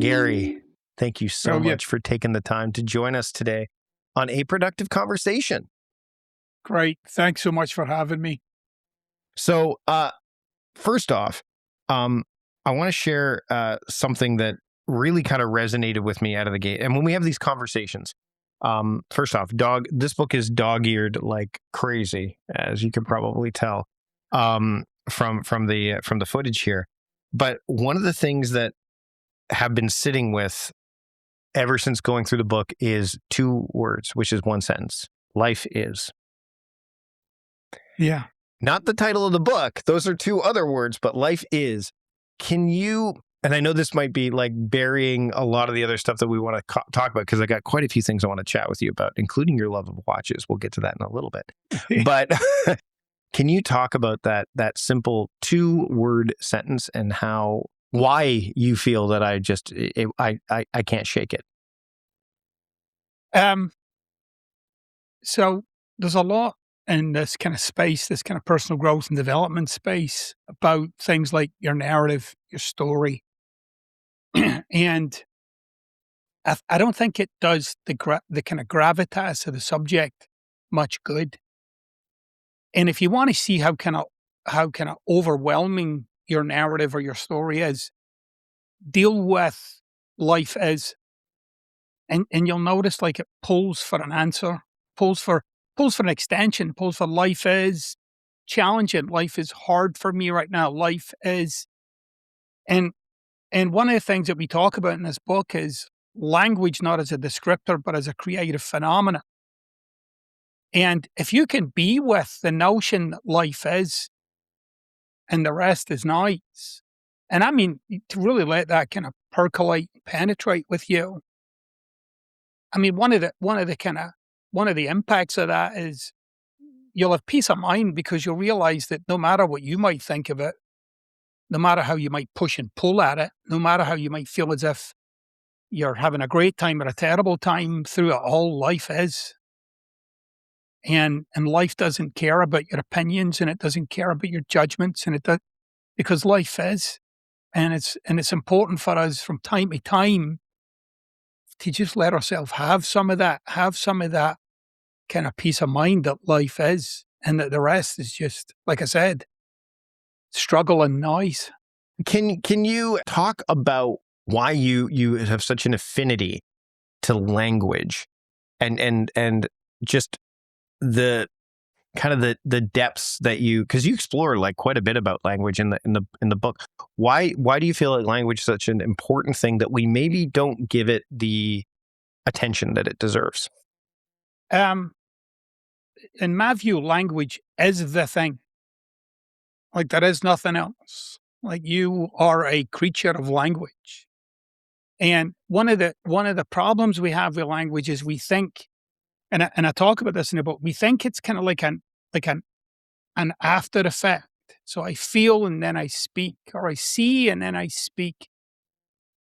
Gary, thank you so Oh, yeah. much for taking the time to join us today on A Productive Conversation. Great. Thanks so much for having me. So, first off, I want to share something that really kind of resonated with me out of the gate. And when we have these conversations, first off, this book is dog-eared like crazy, as you can probably tell from the footage here. But one of the things that have been sitting with ever since going through the book is two words, which is one sentence: life is. Yeah. Not the title of the book. Those are two other words, but life is. Can you, and I know this might be like burying a lot of the other stuff that we want to talk about, because I got quite a few things I want to chat with you about, including your love of watches. We'll get to that in a little bit. But can you talk about that simple two-word sentence and why you feel that I can't shake it? So there's a lot in this kind of space, this kind of personal growth and development space, about things like your narrative, your story. And I don't think it does the kind of gravitas of the subject much good. And if you want to see how kind of overwhelming your narrative or your story is, deal with life as, and you'll notice like it pulls for an answer, pulls for an extension, pulls for life is challenging, life is hard for me right now, life is, and one of the things that we talk about in this book is language not as a descriptor but as a creative phenomena. And if you can be with the notion that life is and the rest is nice, and I mean to really let that kind of percolate, penetrate with you. I mean, one of the impacts of that is you'll have peace of mind, because you'll realize that no matter what you might think of it, no matter how you might push and pull at it, no matter how you might feel as if you're having a great time or a terrible time through it all, life is. And life doesn't care about your opinions, and it doesn't care about your judgments, and it does, because life is. And it's important for us from time to time to just let ourselves have some of that kind of peace of mind that life is, and that the rest is just, like I said, struggle and noise. Can you talk about why you have such an affinity to language and just the kind of the depths that because you explore like quite a bit about language in the book. Why do you feel like language is such an important thing that we maybe don't give it the attention that it deserves? In my view, language is the thing. Like, there is nothing else. Like, you are a creature of language. And one of the problems we have with language is we think, and I talk about this in the book, we think it's kind of like an after effect. So I feel and then I speak, or I see and then I speak.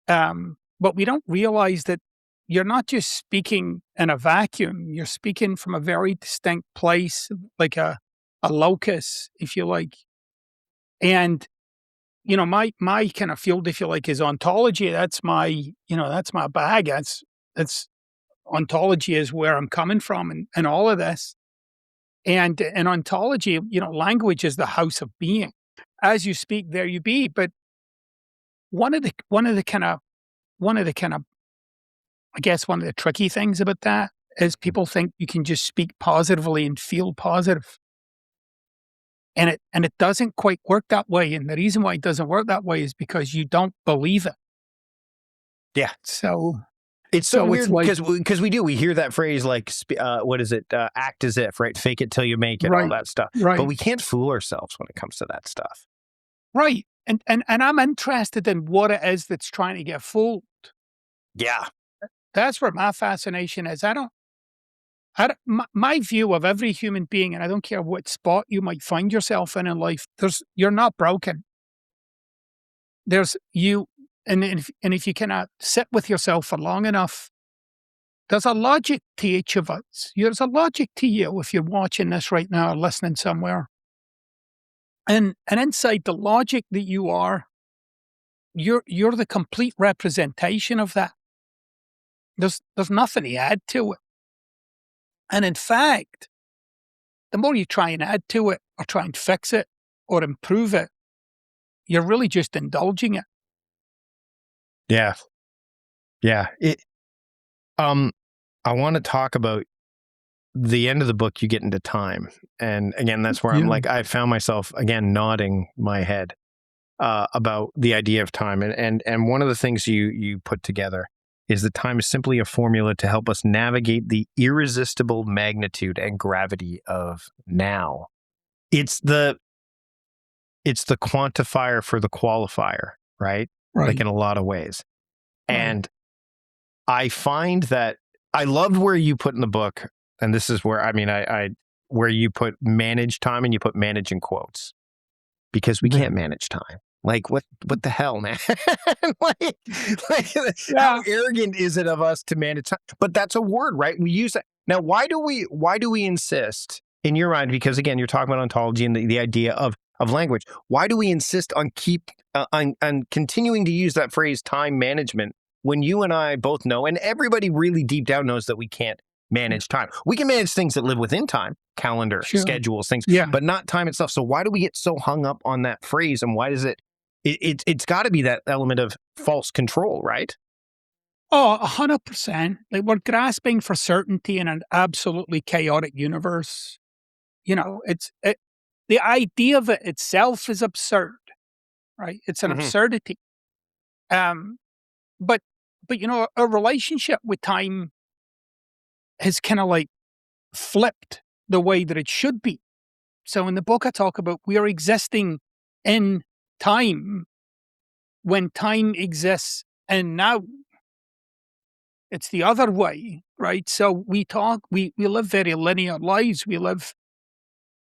But we don't realize that you're not just speaking in a vacuum. You're speaking from a very distinct place, like a locus, if you like. And, my kind of field, if you like, is ontology. That's my bag. That's ontology is where I'm coming from and all of this. And in ontology, language is the house of being. As you speak, there you be. But one of the kind of, I guess one of the tricky things about that is people think you can just speak positively and feel positive. And it doesn't quite work that way. And the reason why it doesn't work that way is because you don't believe it. Yeah. So it's so weird because we hear that phrase like, what is it? Act as if, right? Fake it till you make it, right, all that stuff. Right. But we can't fool ourselves when it comes to that stuff. Right. And I'm interested in what it is that's trying to get fooled. Yeah. That's where my fascination is. My view of every human being, and I don't care what spot you might find yourself in life, you're not broken. There's you, and if you cannot sit with yourself for long enough, there's a logic to each of us. There's a logic to you if you're watching this right now or listening somewhere. And inside the logic that you are, you're the complete representation of that. There's nothing to add to it. And in fact, the more you try and add to it or try and fix it or improve it, you're really just indulging it. Yeah. Yeah. I want to talk about the end of the book. You get into time. And again, that's where I'm Yeah. like, I found myself again nodding my head about the idea of time. And one of the things you put together is that time is simply a formula to help us navigate the irresistible magnitude and gravity of now. It's the quantifier for the qualifier, right? Like Right. in a lot of ways. Right. And I find that I loved where you put in the book, and this is where I where you put manage time and you put manage in quotes, because we can't manage time. Like what the hell, man? like, how Yeah. arrogant is it of us to manage time? But that's a word, right? We use that. Now, why do we insist in your mind? Because again, you're talking about ontology and the idea of language. Why do we insist on on continuing to use that phrase time management when you and I both know, and everybody really deep down knows, that we can't manage time? We can manage things that live within time, calendar, Sure. schedules, things, Yeah. but not time itself. So why do we get so hung up on that phrase? And why does it's got to be that element of false control, right? Oh, 100%. Like, we're grasping for certainty in an absolutely chaotic universe. You know, the idea of it itself is absurd, right? It's an absurdity. But you know, a relationship with time has kind of like flipped the way that it should be. So in the book, I talk about we are existing in time when time exists in now. It's the other way, right? So we live very linear lives. We live,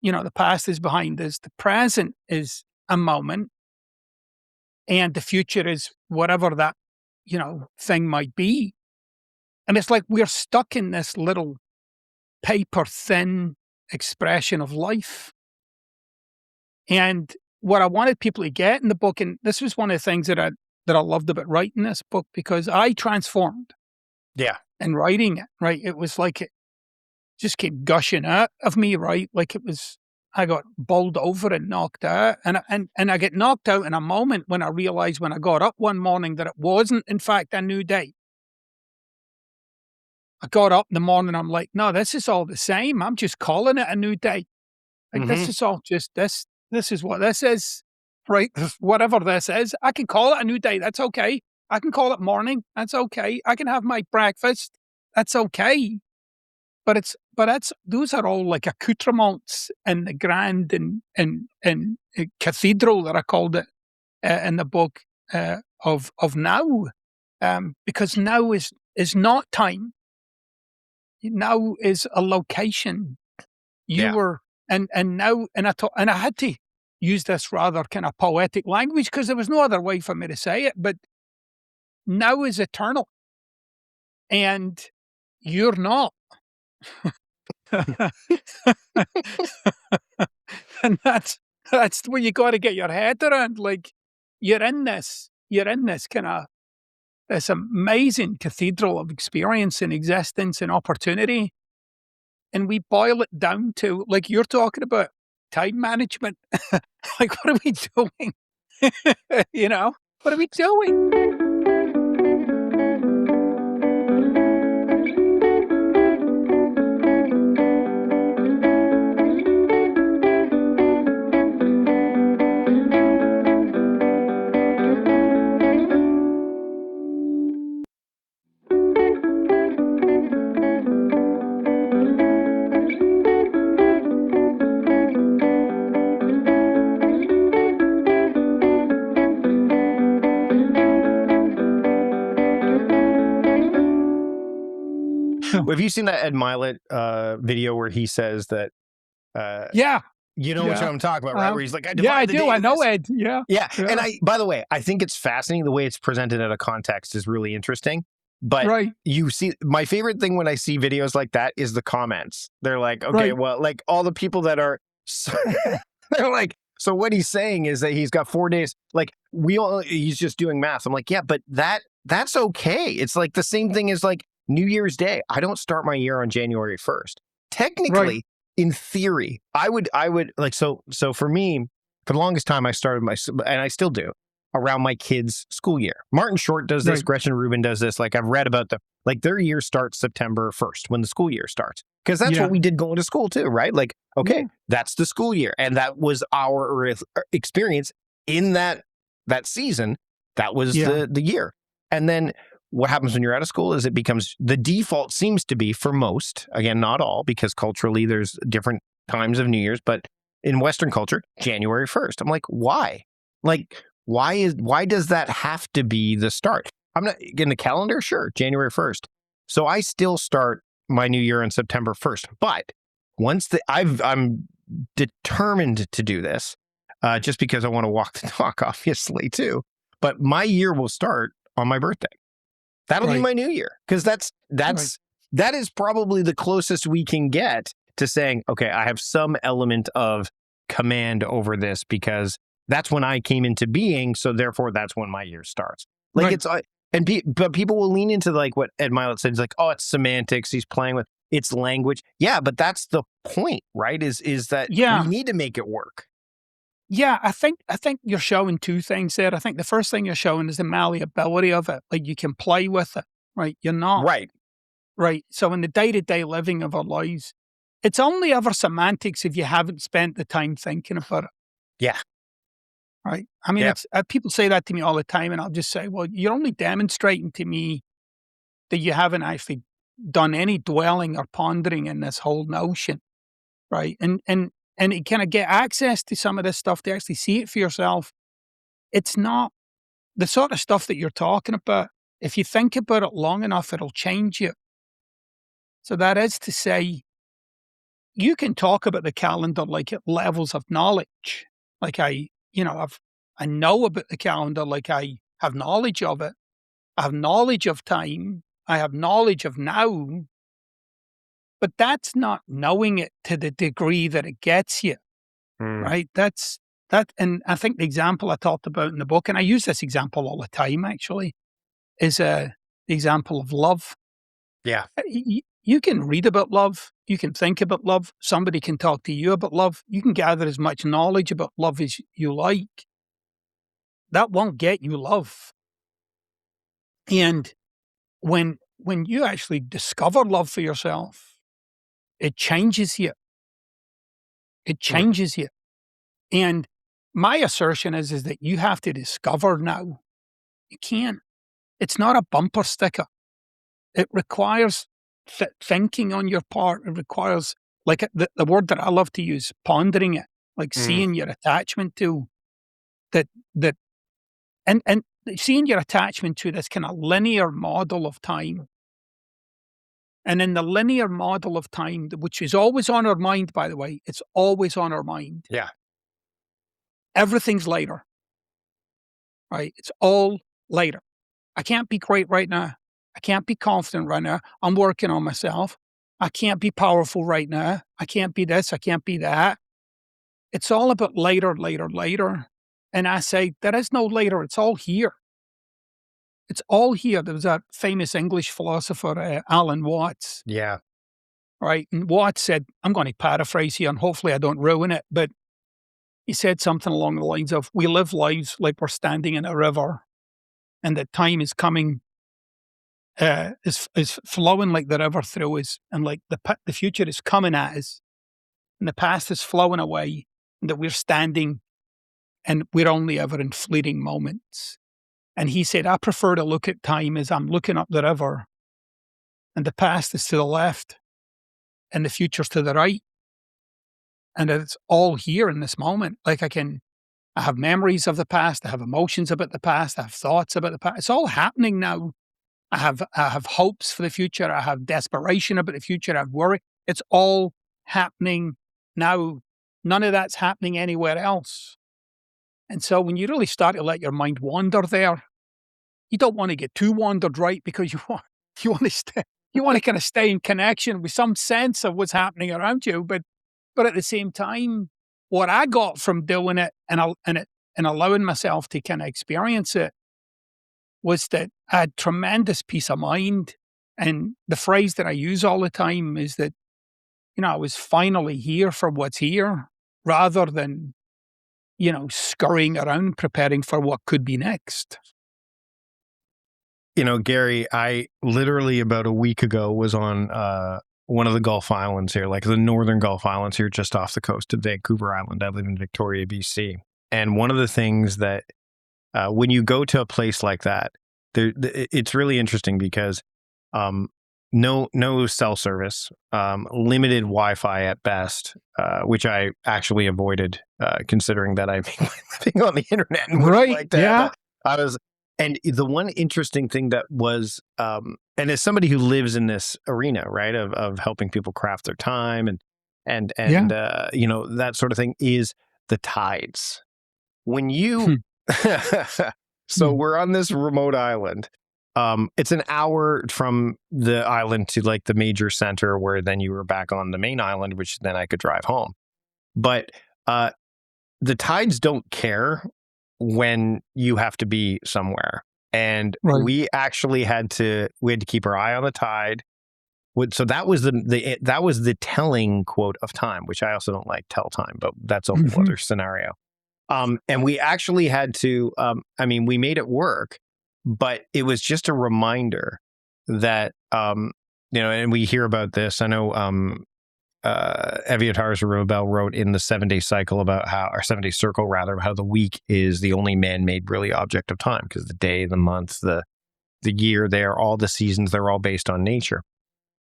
you know, the past is behind us. The present is a moment, and the future is whatever that, you know, thing might be. And it's like we're stuck in this little paper thin expression of life. And what I wanted people to get in the book, and this was one of the things that I loved about writing this book, because I transformed Yeah. in writing it, right? It was like it just came gushing out of me, right? Like it was, I got bowled over and knocked out. And I get knocked out in a moment when I realized, when I got up one morning, that it wasn't, in fact, a new day. I got up in the morning, I'm like, no, this is all the same. I'm just calling it a new day. Like, this is all just this is what this is, right? Whatever this is, I can call it a new day. That's okay. I can call it morning. That's okay. I can have my breakfast. That's okay. But those are all like accoutrements in the grand and cathedral that I called it in the book of now, because now is not time. Now is a location. You Yeah. were and now and I had to use this rather kind of poetic language because there was no other way for me to say it. But now is eternal, and you're not. And that's where you got to get your head around. Like, you're in this kind of this amazing cathedral of experience and existence and opportunity. And we boil it down to, like you're talking about, time management. Like, what are we doing? You know, what are we doing? Have you seen that Ed Milet video where he says that Yeah. you know what I'm talking about, right? Where he's like, I Yeah, I divide the do. day I into know this. Ed. Yeah. Yeah. And by the way, I think it's fascinating. The way it's presented out of context is really interesting. But Right. you see, my favorite thing when I see videos like that is the comments. They're like, okay, Right. well, like all the people that are, they're like, So what he's saying is that he's got 4 days. Like he's just doing math. I'm like, yeah, but that's okay. It's like the same thing as like New Year's Day. I don't start my year on January 1st. Right. Technically, in theory, I would like, so for me, for the longest time, I started and I still do, around my kids' school year. Martin Short does this. Right. Gretchen Rubin does this. Like, I've read about like their year starts September 1st when the school year starts. Because that's Yeah. what we did going to school too, right? Like, okay, Yeah. that's the school year. And that was our experience in that season. That was Yeah. the year. And then what happens when you're out of school is it becomes, the default seems to be for most, again, not all, because culturally there's different times of New Year's, but in Western culture, January 1st. I'm like, why? Like, why does that have to be the start? I'm not in the calendar, sure, January 1st. So I still start my new year on September 1st. But once I'm determined to do this, just because I want to walk the talk, obviously, too. But my year will start on my birthday. That'll be Right. my new year, because that is probably the closest we can get to saying, okay, I have some element of command over this because that's when I came into being. So therefore, that's when my year starts. Like Right. it's, but people will lean into like what Ed Mylett said. It's like, oh, it's semantics. He's playing with it's language. Yeah, but that's the point, right? Is that Yeah. we need to make it work. Yeah, I think you're showing two things there. I think the first thing you're showing is the malleability of it. Like, you can play with it, right? You're not Right. right. So in the day-to-day living of our lives, it's only ever semantics if you haven't spent the time thinking about it, Yeah. right? I mean, Yeah. it's people say that to me all the time, and I'll just say, well, you're only demonstrating to me that you haven't actually done any dwelling or pondering in this whole notion, right? And you kind of get access to some of this stuff to actually see it for yourself. It's not the sort of stuff that you're talking about. If you think about it long enough, it'll change you. So that is to say, you can talk about the calendar like at levels of knowledge. Like I know about the calendar, like I have knowledge of it. I have knowledge of time. I have knowledge of now. But that's not knowing it to the degree that it gets you. Mm. Right? That's that, and I think the example I talked about in the book, and I use this example all the time actually, is the example of love. Yeah. You can read about love, you can think about love, somebody can talk to you about love, you can gather as much knowledge about love as you like. That won't get you love. And when you actually discover love for yourself, it changes you. It Mm. changes you. And my assertion is that you have to discover now. You can't. It's not a bumper sticker. It requires thinking on your part. It requires, like, the word that I love to use, pondering it, like Mm. seeing your attachment to that, and seeing your attachment to this kind of linear model of time. And in the linear model of time, which is always on our mind, by the way, it's always on our mind. Yeah. Everything's later, right? It's all later. I can't be great right now. I can't be confident right now. I'm working on myself. I can't be powerful right now. I can't be this. I can't be that. It's all about later, later, later. And I say, there is no later. It's all here. It's all here. There was a famous English philosopher, Alan Watts, Yeah. right? And Watts said, I'm going to paraphrase here and hopefully I don't ruin it, but he said something along the lines of, we live lives like we're standing in a river and that time is coming, is flowing like the river through us, and like the future is coming at us, and the past is flowing away, and that we're standing, and we're only ever in fleeting moments. And he said, I prefer to look at time as I'm looking up the river, and the past is to the left, and the future's to the right, and it's all here in this moment. Like I have memories of the past, I have emotions about the past, I have thoughts about the past. It's all happening now. I have hopes for the future. I have desperation about the future. I have worry. It's all happening now. None of that's happening anywhere else. And so when you really start to let your mind wander there, you don't want to get too wandered, right? Because you want to stay, you want to kind of stay in connection with some sense of what's happening around you. But at the same time, what I got from doing it and allowing myself to kind of experience it was that I had tremendous peace of mind. And the phrase that I use all the time is that, I was finally here for what's here rather than, scurrying around preparing for what could be next. Gary, I literally about a week ago was on one of the Gulf Islands here, like the northern Gulf Islands here, just off the coast of Vancouver Island. I live in Victoria, BC. And one of the things that when you go to a place like that, it's really interesting because no cell service, limited Wi-Fi at best, which I actually avoided, considering that I make my living on the internet and would Right. like to Yeah. and the one interesting thing that was, and as somebody who lives in this arena, right, of helping people craft their time and that sort of thing, is the tides. When you, so we're on this remote island. It's an hour from the island to like the major center, where then you were back on the main island, which then I could drive home. But the tides don't care when you have to be somewhere. And Right. we actually had to keep our eye on the tide. So that was that was the telling quote of time, which I also don't like tell time, but that's a whole other scenario. And we actually had to, we made it work, but it was just a reminder that, and we hear about this. I know Eviatar Zerubbabel wrote in the 7-day cycle about how, or 7-day circle rather, how the week is the only man-made really object of time, because the day, the month, the year, all the seasons, they're all based on nature.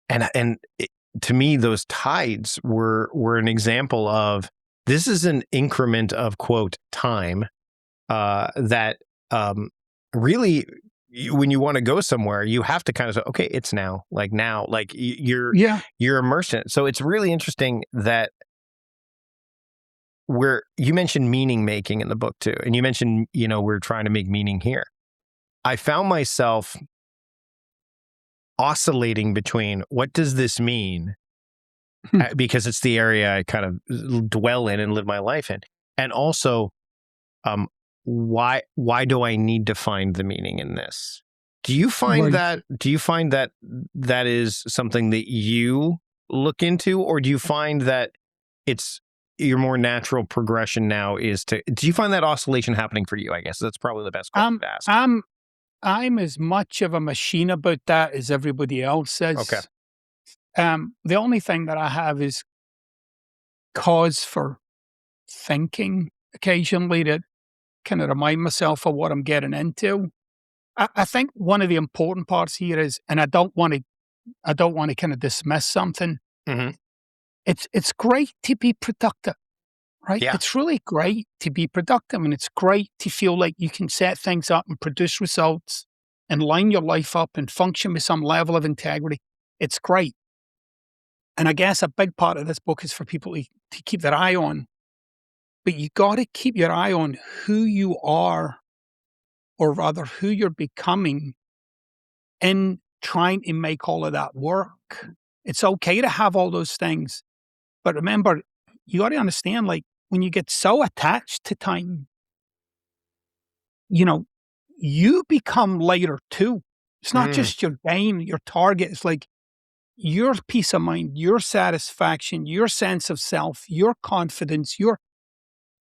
To me, those tides were an example of, this is an increment of quote time that really, when you want to go somewhere, you have to kind of say, okay, it's now, like you're immersed in it. So it's really interesting that you mentioned meaning making in the book too, and you mentioned we're trying to make meaning here. I found myself oscillating between, what does this mean? Because it's the area I kind of dwell in and live my life in. And also, why do I need to find the meaning in this? Do you find that is something that you look into, or do you find that it's your more natural progression now do you find that oscillation happening for you? I guess that's probably the best question to ask. I'm as much of a machine about that as everybody else is. Okay. The only thing that I have is cause for thinking occasionally, to kind of remind myself of what I'm getting into. I think one of the important parts here is, and I don't want to kind of dismiss something. Mm-hmm. It's great to be productive, right? Yeah. It's really great to be productive, and it's great to feel like you can set things up and produce results and line your life up and function with some level of integrity. It's great. And I guess a big part of this book is for people to keep their eye on. But you got to keep your eye on who you are, or rather who you're becoming, in trying to make all of that work. It's okay to have all those things. But remember, you got to understand, like, when you get so attached to time, you become lighter too. It's not just your game, your target. It's like your peace of mind, your satisfaction, your sense of self, your confidence,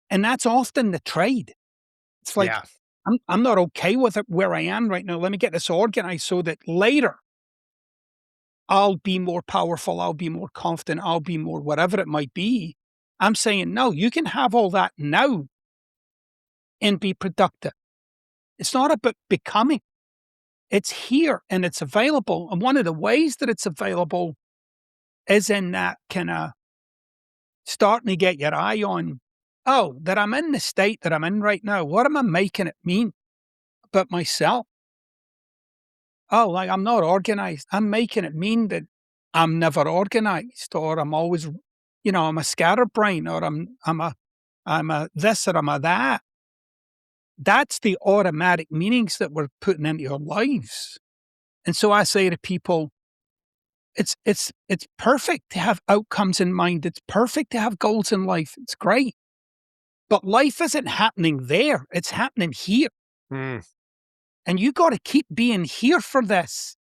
and that's often the trade. It's like, I'm not okay with it where I am right now. Let me get this organized so that later I'll be more powerful, I'll be more confident, I'll be more whatever it might be. I'm saying, no, you can have all that now and be productive. It's not about becoming. It's here and it's available. And one of the ways that it's available is in that kind of starting to get your eye on, that I'm in the state that I'm in right now. What am I making it mean about myself? Like, I'm not organized. I'm making it mean that I'm never organized, or I'm always, I'm a scatterbrain, or I'm a this, or I'm a that. That's the automatic meanings that we're putting into your lives. And so I say to people, it's perfect to have outcomes in mind. It's perfect to have goals in life. It's great. But life isn't happening there. It's happening here. Mm. And you got to keep being here for this,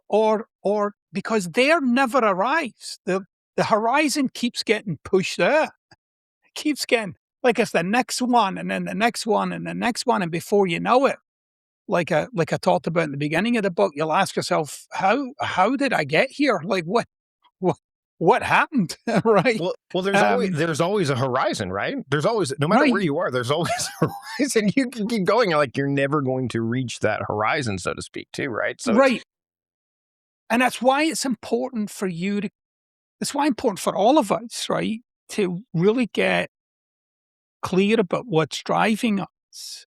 or because there never arrives. The horizon keeps getting pushed out. It keeps getting like it's the next one and then the next one and the next one. And before you know it, like I talked about in the beginning of the book, you'll ask yourself, how did I get here? Like what what happened? Right? Well, there's always a horizon, right? There's always, no matter where Right. you are, there's always a horizon. You can keep going, like you're never going to reach that horizon, so to speak, too, right? So it's Right. And that's why it's important for you to it's why important for all of us, right, to really get clear about what's driving us.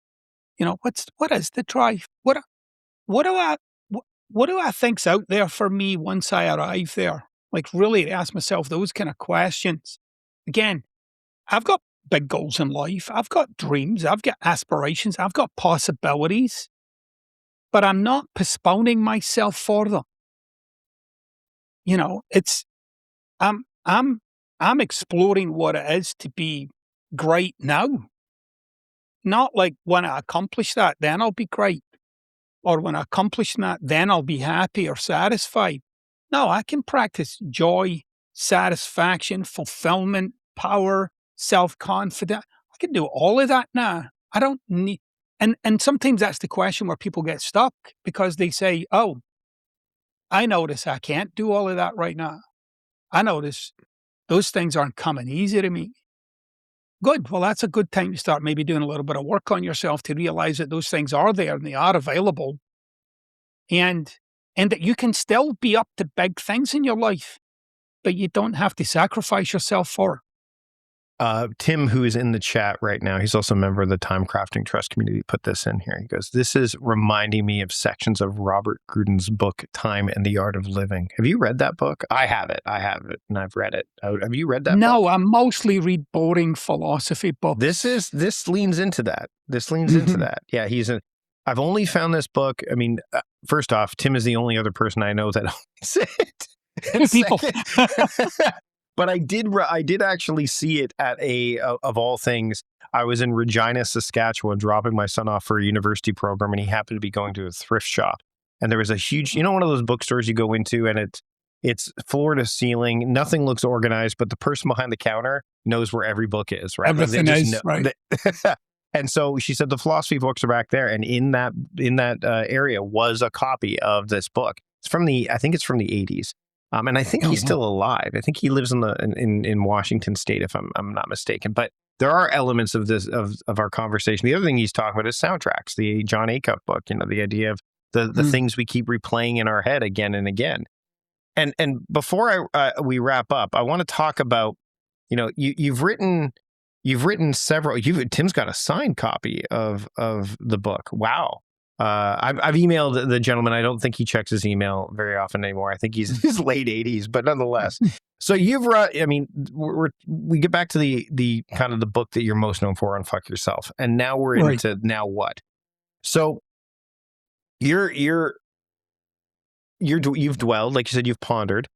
What is the drive? What do I what do I think's out there for me once I arrive there? Like really ask myself those kind of questions. Again, I've got big goals in life. I've got dreams. I've got aspirations. I've got possibilities, but I'm not postponing myself for them. It's I'm I'm I'm exploring what it is to be great now. Not like when I accomplish that, then I'll be great. Or when I accomplish that, then I'll be happy or satisfied. No, I can practice joy, satisfaction, fulfillment, power, self-confidence. I can do all of that now. I don't need and sometimes that's the question where people get stuck because they say, "Oh, I notice I can't do all of that right now. I notice those things aren't coming easy to me." Good. Well, that's a good time to start maybe doing a little bit of work on yourself to realize that those things are there and they are available and that you can still be up to big things in your life, but you don't have to sacrifice yourself for it. Tim, who is in the chat right now, he's also a member of the Time Crafting Trust community, put this in here. He goes, "This is reminding me of sections of Robert Gruden's book, Time and the Art of Living." Have you read that book? I have it, and I've read it. Have you read that book? No, I mostly read boring philosophy books. This leans into that. This leans into Mhm. that. Yeah, I've only found this book. I mean, first off, Tim is the only other person I know that owns it. And People. second, but I did actually see it at of all things. I was in Regina, Saskatchewan, dropping my son off for a university program, and he happened to be going to a thrift shop. And there was a huge, one of those bookstores you go into, and it's floor to ceiling. Nothing looks organized, but the person behind the counter knows where every book is, right? Like, they Everything just is, know. right. And so she said the philosophy books are back there, and in that area was a copy of this book. I think it's from the 80s. And I think Oh, he's wow. still alive. I think he lives in Washington State, if I'm not mistaken. But there are elements of this of our conversation. The other thing he's talking about is soundtracks. The John Acuff book, the idea of the Mm. things we keep replaying in our head again and again. And before we wrap up, I want to talk about, you've written several. Tim's got a signed copy of the book. Wow. I've emailed the gentleman. I don't think he checks his email very often anymore. I think he's in his late 80s, but nonetheless. So you've I mean, we get back to the kind of the book that you're most known for, Unfuck Yourself, and now we're Right. into now what. So you've dwelled, like you said, you've pondered.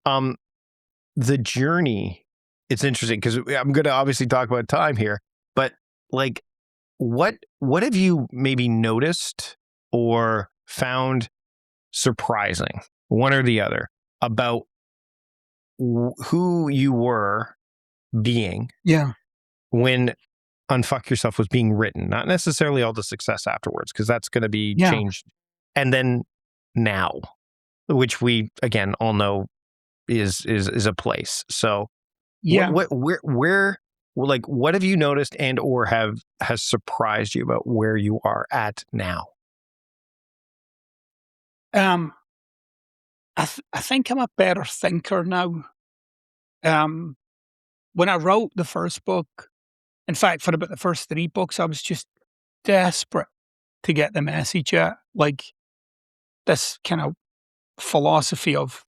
The journey. It's interesting because I'm going to obviously talk about time here, but like, what have you maybe noticed or found surprising, one or the other, about who you were being Yeah. when Unfuck Yourself was being written? Not necessarily all the success afterwards, because that's going to be Yeah. changed. And then now, which we again all know is a place. So Yeah. what have you noticed and or has surprised you about where you are at now? I think I'm a better thinker now. When I wrote the first book, in fact, for about the first 3 books, I was just desperate to get the message out. Like this kind of philosophy of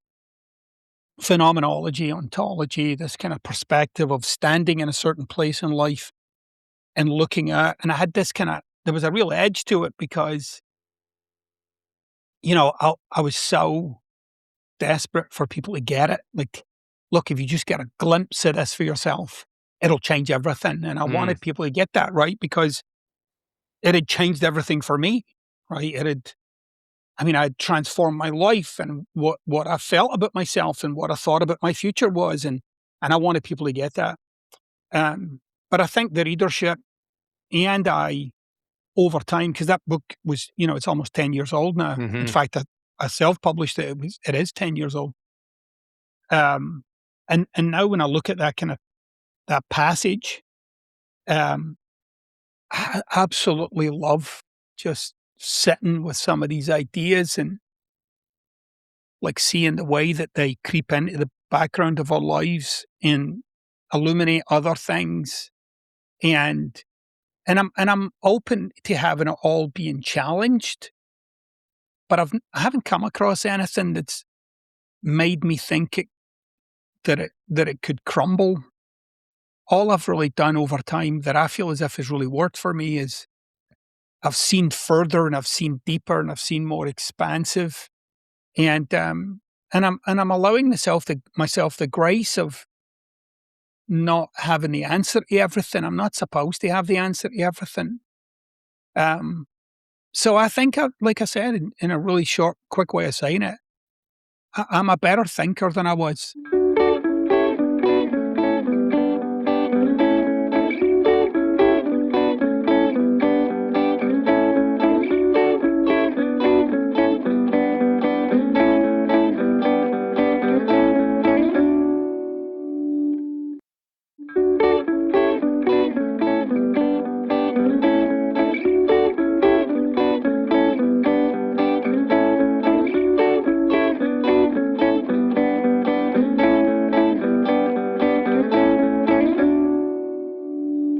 phenomenology, ontology, this kind of perspective of standing in a certain place in life and looking at, and I had this there was a real edge to it because, I was so desperate for people to get it. Like, look, if you just get a glimpse of this for yourself, it'll change everything. And I Mm. wanted people to get that right, because it had changed everything for me, right? I had transformed my life and what I felt about myself and what I thought about my future was. And I wanted people to get that. But I think the readership and I, over time, because that book was, it's almost 10 years old now. In Mhm. fact, I self-published it. It is 10 years old. Um, and now when I look at that passage, um, I absolutely love just sitting with some of these ideas and like seeing the way that they creep into the background of our lives and illuminate other things. And I'm open to having it all being challenged, but I haven't come across anything that's made me think that it could crumble. All I've really done over time that I feel as if has really worked for me is I've seen further and I've seen deeper and I've seen more expansive, and I'm allowing myself the grace of not having the answer to everything. I'm not supposed to have the answer to everything. Um, so I think, like I said, in a really short, quick way of saying it, I'm a better thinker than I was.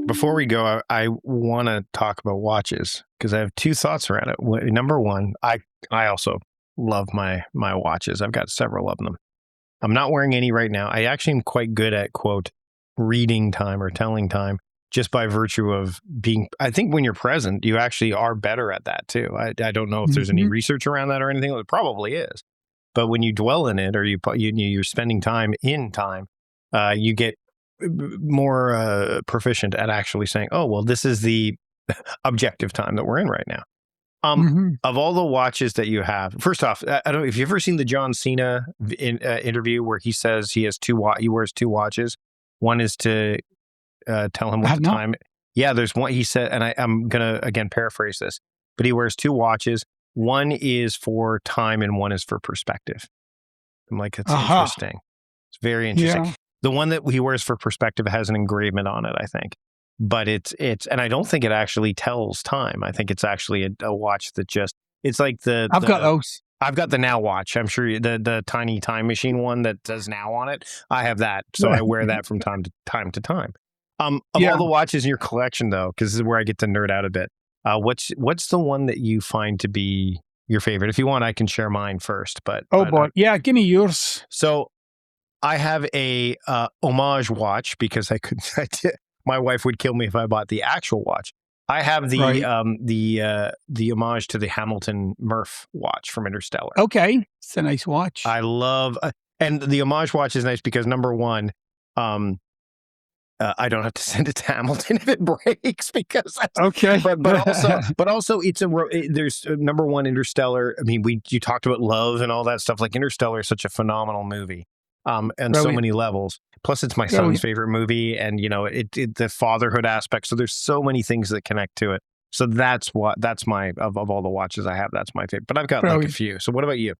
Before we go, I want to talk about watches because I have two thoughts around it. Number one, I also love my watches. I've got several of them. I'm not wearing any right now. I actually am quite good at, quote, reading time or telling time just by virtue of being, I think when you're present, you actually are better at that too. I don't know if there's any Mhm. research around that or anything. There probably is. But when you dwell in it or you're spending time in time, you get more proficient at actually saying, oh, well, this is the objective time that we're in right now. Mhm. Of all the watches that you have, first off, I don't know if you've ever seen the John Cena interview where he says he has he wears two watches. One is to tell him I what have the not. time. Yeah, there's one he said, and I'm gonna again paraphrase this, but he wears two watches. One is for time, and one is for perspective. I'm like, it's Aha. interesting. It's very interesting. Yeah. The one that he wears for perspective has an engravement on it, I think. But and I don't think it actually tells time. I think it's actually a watch that just, it's like I've got those. I've got the Now watch. I'm sure the tiny time machine one that says Now on it. I have that. So I wear that from time to time. Of all Yeah. the watches in your collection though, because this is where I get to nerd out a bit. What's the one that you find to be your favorite? If you want, I can share mine first, Oh, boy. Yeah, give me yours. so I have a homage watch because my wife would kill me if I bought the actual watch. I have Right. the homage to the Hamilton Murph watch from Interstellar. Okay. It's a nice watch. I love and the homage watch is nice because number one, um, I don't have to send it to Hamilton if it breaks because that's, Okay. but also there's number one Interstellar. I mean, you talked about love and all that stuff. Like Interstellar is such a phenomenal movie, and so Brilliant. many levels. Plus, it's my son's Brilliant. favorite movie, and the fatherhood aspect. So there's so many things that connect to it. So that's my of all the watches I have. That's my favorite. But I've got like a Brilliant. few. So what about you?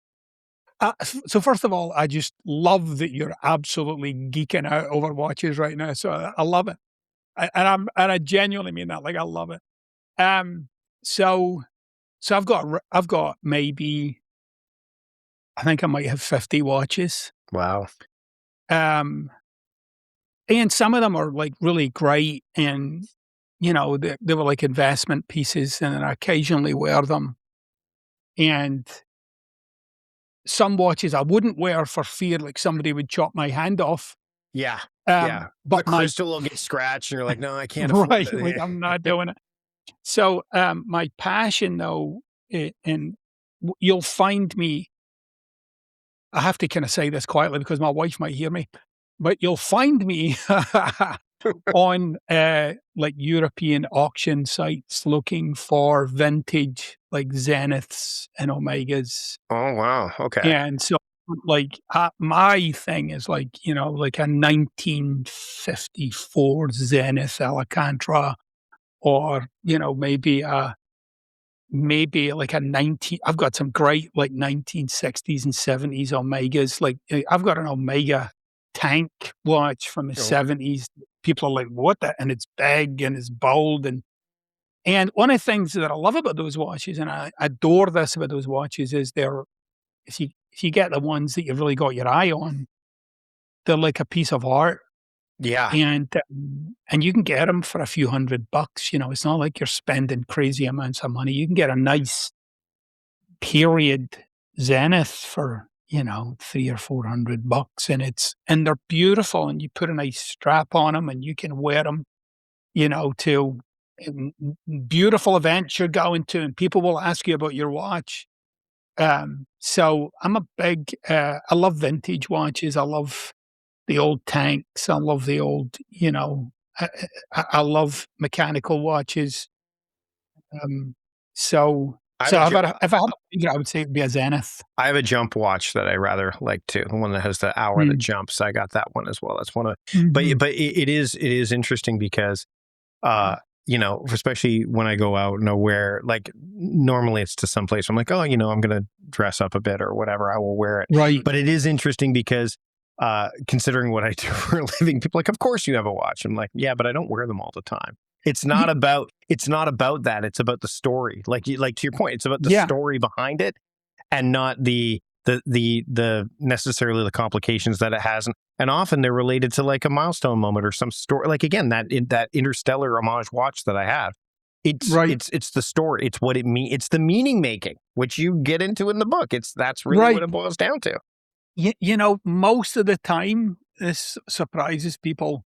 So first of all, I just love that you're absolutely geeking out over watches right now. So I love it. And I genuinely mean that. Like, I love it. Um, so, so I've got maybe, I think I might have 50 watches. Wow. Um, and some of them are like really great and, they were like investment pieces and I occasionally wear them. And some watches I wouldn't wear for fear like somebody would chop my hand off. Yeah. Yeah. The But my crystal will get scratched, and you're like, no, I can't afford right, like, it. I'm not doing it. So, my passion though, and you'll find me, I have to kinda say this quietly because my wife might hear me, but you'll find me on like European auction sites looking for vintage like Zeniths and Omegas. Oh, wow. Okay. And so like my thing is like, like a 1954 Zenith Alcantara, or, maybe like a 19, I've got some great like 1960s and 70s Omegas. Like I've got an Omega tank watch from the Oh, 70s. People are like, what the, and it's big and it's bold. And one of the things that I love about those watches, and I adore this about those watches, is if you get the ones that you've really got your eye on, they're like a piece of art. yeah. And you can get them for a few $100. It's not like you're spending crazy amounts of money. You can get a nice period Zenith for, 3 or $400, and they're beautiful, and you put a nice strap on them and you can wear them, to beautiful events you're going to, and people will ask you about your watch. So I'm a big, I love vintage watches. I love the old tanks. I love the old, I love mechanical watches. Um, so, I have so a ju- if I had a favorite, I would say it'd be a Zenith. I have a jump watch that I rather like too. The one that has the hour that Mm. jumps. I got that one as well. That's one of, Mhm. but it is interesting because especially when I go out and I wear, like, normally it's to some place. I'm like, oh, I'm going to dress up a bit or whatever. I will wear it. Right. But it is interesting because considering what I do for a living, people are like, of course you have a watch. I'm like, yeah, but I don't wear them all the time. It's not Ye about that. It's about the story. Like to your point, it's about the Yeah. story behind it, and not the necessarily the complications that it has. And often they're related to like a milestone moment or some story. Like, again, that interstellar homage watch that I have, it's Right. it's the story. It's what it means. It's the meaning making, which you get into in the book. That's really what Right. it boils down to. Most of the time, this surprises people.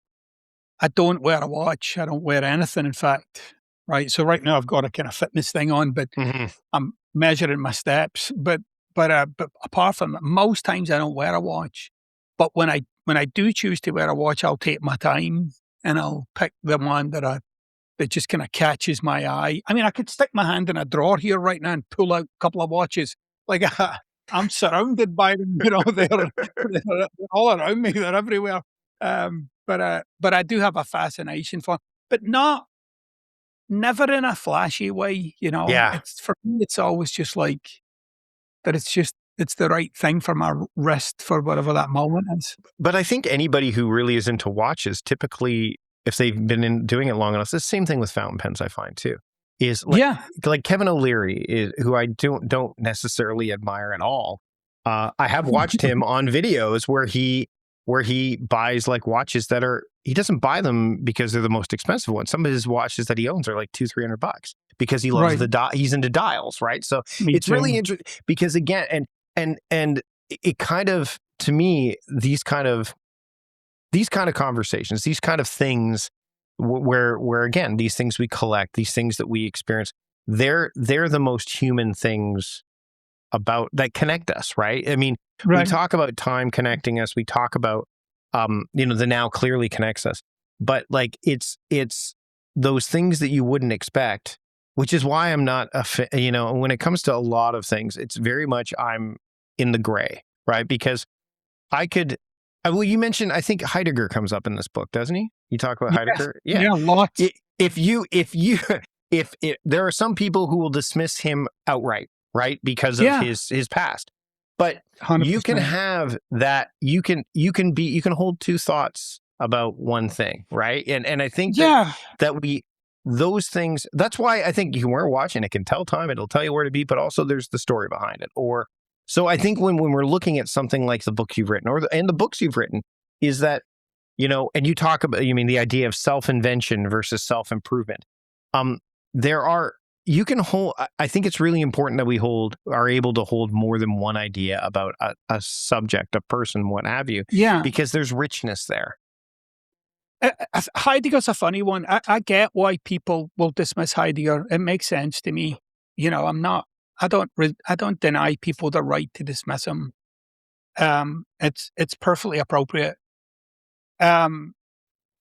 I don't wear a watch. I don't wear anything, in fact. Right. So right now I've got a kind of fitness thing on, but Hmm. I'm measuring my steps. But apart from that, most times I don't wear a watch. But when I do choose to wear a watch, I'll take my time and I'll pick the one that just kind of catches my eye. I mean, I could stick my hand in a drawer here right now and pull out a couple of watches. Like I'm surrounded by them. They're all around me. They're everywhere. But I do have a fascination for, but never in a flashy way. Yeah. It's for me. It's always just like that. It's the right thing for my wrist for whatever that moment is. But I think anybody who really is into watches, typically, if they've been doing it long enough, it's the same thing with fountain pens, I find too. Is Yeah. like Kevin O'Leary, who I don't necessarily admire at all. I have watched him on videos where he buys like watches that he doesn't buy them because they're the most expensive ones. Some of his watches that he owns are like $200-300 because he loves Right. he's into dials, right? So Me it's really too. interesting because, again, and it kind of, to me, these kind of conversations, these kind of things, where again, these things we collect, these things that we experience, they're the most human things about that connect us, right? I mean, we Right. talk about time connecting us. We talk about the now clearly connects us, but like it's those things that you wouldn't expect, which is why I'm not when it comes to a lot of things, it's very much I'm in the gray, right? Because I could. Well, you mentioned, I think Heidegger comes up in this book, doesn't he? You talk about Yes. Heidegger, yeah. Yeah. Lots. If there are some people who will dismiss him outright, right, because of Yeah. his past, but you can 100%. have that. You can hold two thoughts about one thing, right? And I think Yeah. that those things. That's why I think you can wear a watch and it can tell time. It'll tell you where to be, but also there's the story behind it. Or so I think when we're looking at something like the book you've written and the books you've written, is that, and you talk about, you mean the idea of self-invention versus self-improvement. There are, you can hold, I think it's really important that we are able to hold more than one idea about a subject, a person, what have you, Yeah. because there's richness there. Heidegger's a funny one. I get why people will dismiss Heidegger. It makes sense to me. I don't deny people the right to dismiss him. It's perfectly appropriate. Um,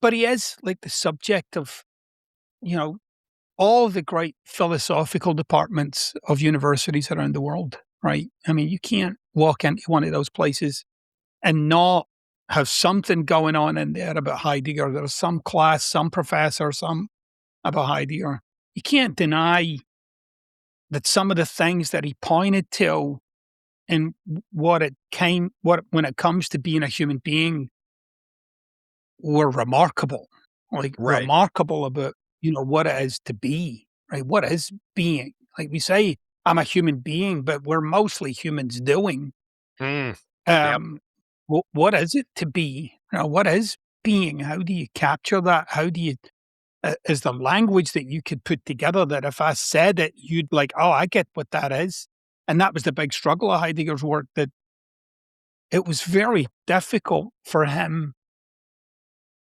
but he is like the subject of, you know, all the great philosophical departments of universities around the world, right? I mean, you can't walk into one of those places and not have something going on in there about Heidegger. There's some class, some professor, some about Heidegger. You can't deny that some of the things that he pointed to and when it comes to being a human being were remarkable, like Right. remarkable about, what it is to be, right? What is being? Like we say, I'm a human being, but we're mostly humans doing. Mm. Yep. What is it to be? What is being? How do you capture that? How do you, is the language that you could put together that if I said it, you'd like, oh, I get what that is. And that was the big struggle of Heidegger's work, that it was very difficult for him.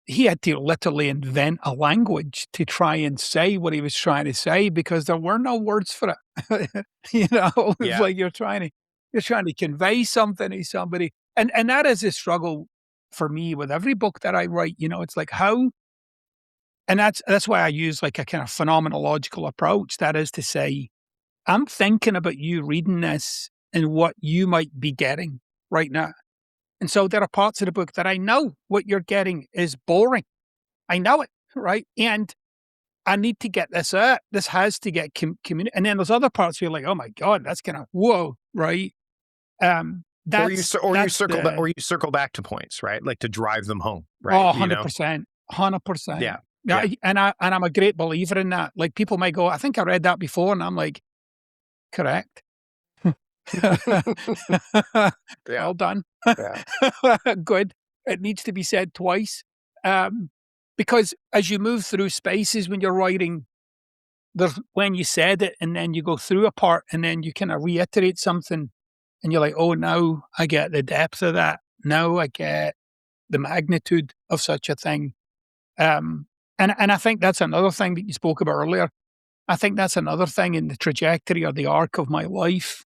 He had to literally invent a language to try and say what he was trying to say because there were no words for it. It's Yeah. like you're trying to convey something to somebody. And that is a struggle for me with every book that I write. It's like how, and that's why I use like a kind of phenomenological approach. That is to say, I'm thinking about you reading this and what you might be getting right now. And so there are parts of the book that I know what you're getting is boring. I know it, right? And I need to get this out. This has to get community. And then there's other parts where you're like, oh my God, that's kind of whoa, right? That's Or you that's circle back, the or you circle back to points, right? Like to drive them home, right? 100%, 100%. Yeah. Yeah, Yeah. and I'm a great believer in that. Like people might go, I think I read that before, and I'm like, correct. Yeah. Well done. Yeah. Good. It needs to be said twice. Um, because as you move through spaces when you're writing, there's when you said it and then you go through a part and then you kind of reiterate something and you're like, oh, now I get the depth of that. Now I get the magnitude of such a thing. And I think that's another thing that you spoke about earlier. I think that's another thing in the trajectory or the arc of my life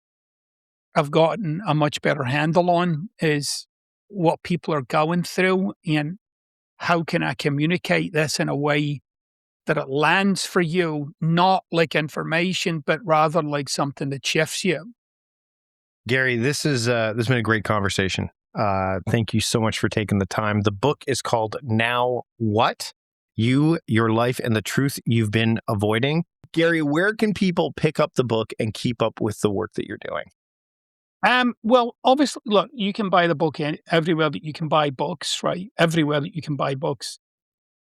I've gotten a much better handle on is what people are going through and how can I communicate this in a way that it lands for you, not like information, but rather like something that shifts you. Gary, this has been a great conversation. Thank you so much for taking the time. The book is called Now What? You, Your Life, and the Truth You've Been Avoiding. Gary, where can people pick up the book and keep up with the work that you're doing? Well, obviously, look, you can buy the book everywhere that you can buy books, right? Everywhere that you can buy books.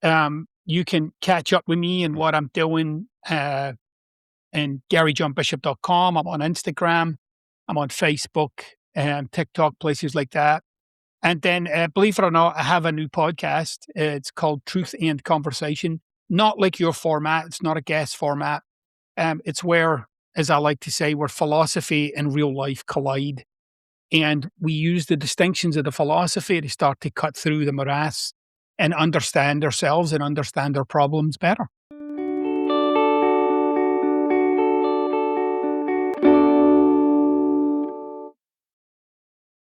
You can catch up with me and what I'm doing and GaryJohnBishop.com. I'm on Instagram. I'm on Facebook and TikTok, places like that. And then, believe it or not, I have a new podcast. It's called Truth and Conversation. Not like your format. It's not a guest format. It's where, as I like to say, where philosophy and real life collide. And we use the distinctions of the philosophy to start to cut through the morass and understand ourselves and understand our problems better.